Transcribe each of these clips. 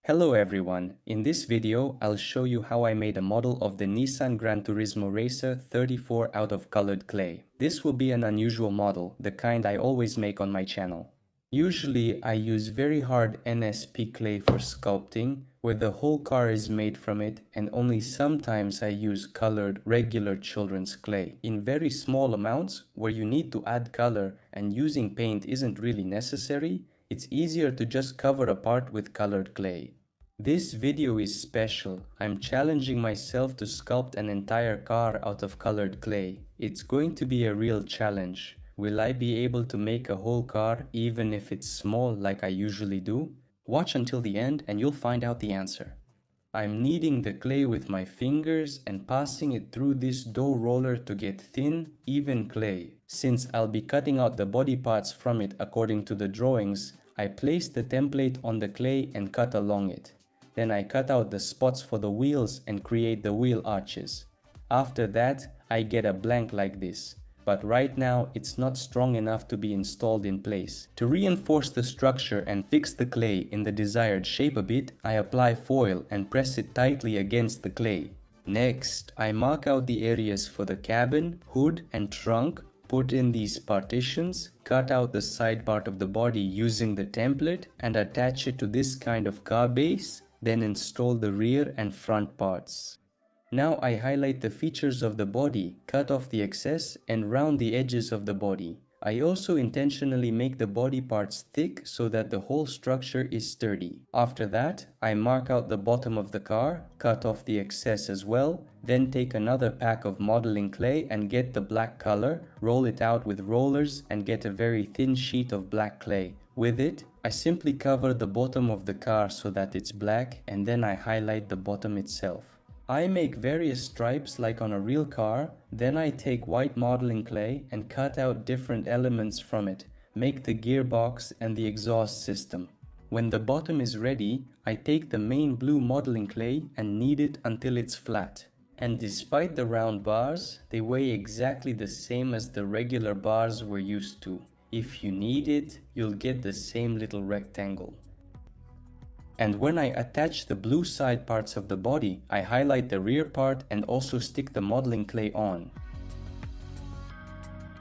Hello everyone, in this video I'll show you how I made a model of the Nissan Gran Turismo Racer 34 out of colored clay. This will be an unusual model, the kind I always make on my channel. Usually I use very hard NSP clay for sculpting, where the whole car is made from it, and only sometimes I use colored regular children's clay in very small amounts where you need to add color and using paint isn't really necessary. It's easier to just cover a part with colored clay. This video is special. I'm challenging myself to sculpt an entire car out of colored clay. It's going to be a real challenge. Will I be able to make a whole car even if it's small like I usually do? Watch until the end and you'll find out the answer. I'm kneading the clay with my fingers and passing it through this dough roller to get thin, even clay. Since I'll be cutting out the body parts from it according to the drawings, I place the template on the clay and cut along it. Then I cut out the spots for the wheels and create the wheel arches. After that, I get a blank like this. But right now, it's not strong enough to be installed in place. To reinforce the structure and fix the clay in the desired shape a bit, I apply foil and press it tightly against the clay. Next, I mark out the areas for the cabin, hood and trunk, put in these partitions, cut out the side part of the body using the template and attach it to this kind of car base, then install the rear and front parts. Now I highlight the features of the body, cut off the excess and round the edges of the body. I also intentionally make the body parts thick so that the whole structure is sturdy. After that, I mark out the bottom of the car, cut off the excess as well, then take another pack of modeling clay and get the black color, roll it out with rollers and get a very thin sheet of black clay. With it, I simply cover the bottom of the car so that it's black and then I highlight the bottom itself. I make various stripes like on a real car, then I take white modeling clay and cut out different elements from it, make the gearbox and the exhaust system. When the bottom is ready, I take the main blue modeling clay and knead it until it's flat. And despite the round bars, they weigh exactly the same as the regular bars we're used to. If you knead it, you'll get the same little rectangle. And when I attach the blue side parts of the body, I highlight the rear part and also stick the modeling clay on.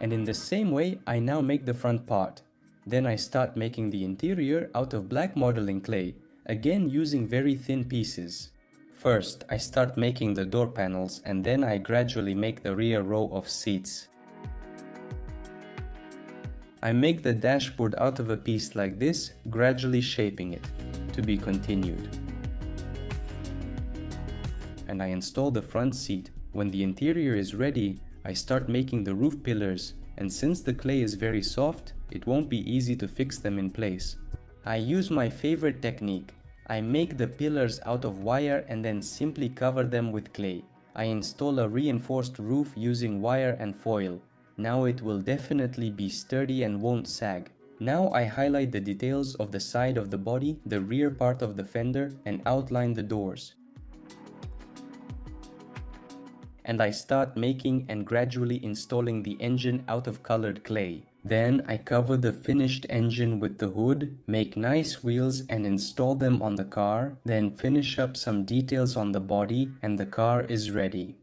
And in the same way, I now make the front part. Then I start making the interior out of black modeling clay, again using very thin pieces. First, I start making the door panels and then I gradually make the rear row of seats. I make the dashboard out of a piece like this, gradually shaping it. To be continued. And I install the front seat. When the interior is ready, I start making the roof pillars, and since the clay is very soft, it won't be easy to fix them in place. I use my favorite technique. I make the pillars out of wire and then simply cover them with clay. I install a reinforced roof using wire and foil. Now it will definitely be sturdy and won't sag. Now I highlight the details of the side of the body, the rear part of the fender, and outline the doors. And I start making and gradually installing the engine out of colored clay. Then I cover the finished engine with the hood, make nice wheels and install them on the car, then finish up some details on the body and the car is ready.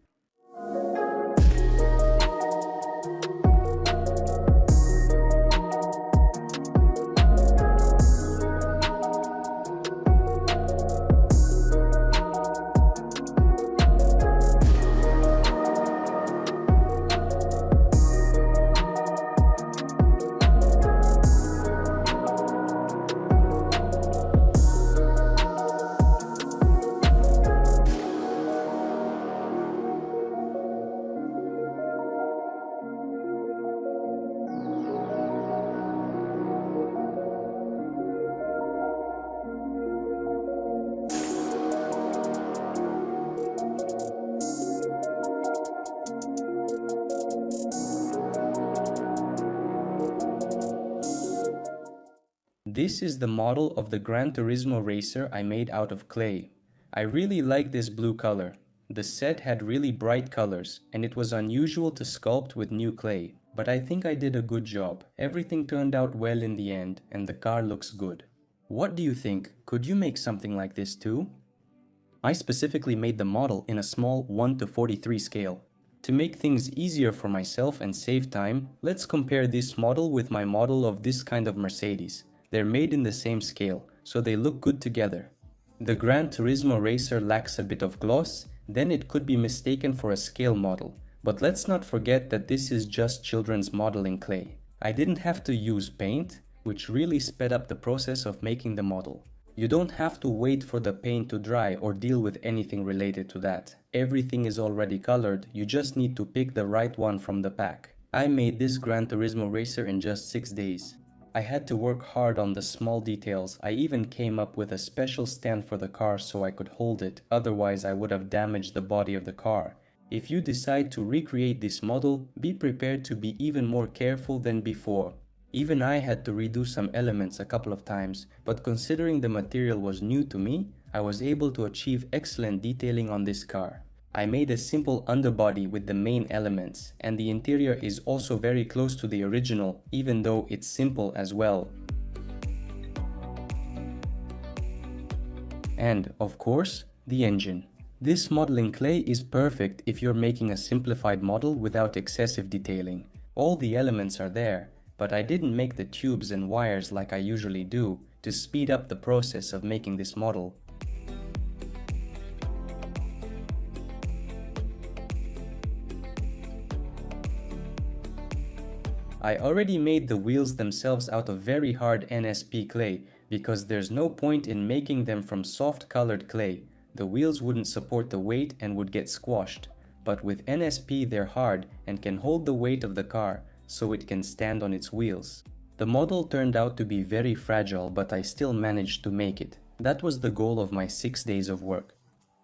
This is the model of the Gran Turismo Racer I made out of clay. I really like this blue color. The set had really bright colors, and it was unusual to sculpt with new clay. But I think I did a good job. Everything turned out well in the end, and the car looks good. What do you think? Could you make something like this too? I specifically made the model in a small 1:43 scale. To make things easier for myself and save time, let's compare this model with my model of this kind of Mercedes. They're made in the same scale, so they look good together. The Gran Turismo Racer lacks a bit of gloss, then it could be mistaken for a scale model. But let's not forget that this is just children's modeling clay. I didn't have to use paint, which really sped up the process of making the model. You don't have to wait for the paint to dry or deal with anything related to that. Everything is already colored, you just need to pick the right one from the pack. I made this Gran Turismo Racer in just 6 days. I had to work hard on the small details. I even came up with a special stand for the car so I could hold it, otherwise I would have damaged the body of the car. If you decide to recreate this model, be prepared to be even more careful than before. Even I had to redo some elements a couple of times, but considering the material was new to me, I was able to achieve excellent detailing on this car. I made a simple underbody with the main elements, and the interior is also very close to the original, even though it's simple as well. And, of course, the engine. This modeling clay is perfect if you're making a simplified model without excessive detailing. All the elements are there, but I didn't make the tubes and wires like I usually do to speed up the process of making this model. I already made the wheels themselves out of very hard NSP clay because there's no point in making them from soft colored clay. The wheels wouldn't support the weight and would get squashed. But with NSP they're hard and can hold the weight of the car, so it can stand on its wheels. The model turned out to be very fragile, but I still managed to make it. That was the goal of my 6 days of work.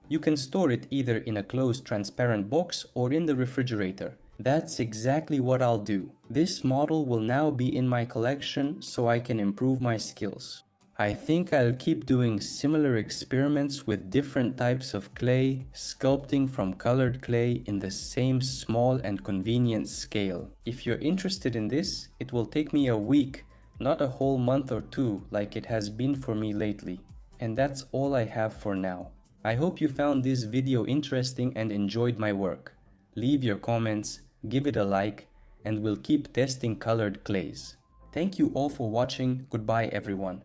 You can store it either in a closed transparent box or in the refrigerator. That's exactly what I'll do. This model will now be in my collection so I can improve my skills. I think I'll keep doing similar experiments with different types of clay, sculpting from colored clay in the same small and convenient scale. If you're interested in this, it will take me a week, not a whole month or two like it has been for me lately. And that's all I have for now. I hope you found this video interesting and enjoyed my work. Leave your comments, give it a like, and we'll keep testing colored clays. Thank you all for watching. Goodbye everyone.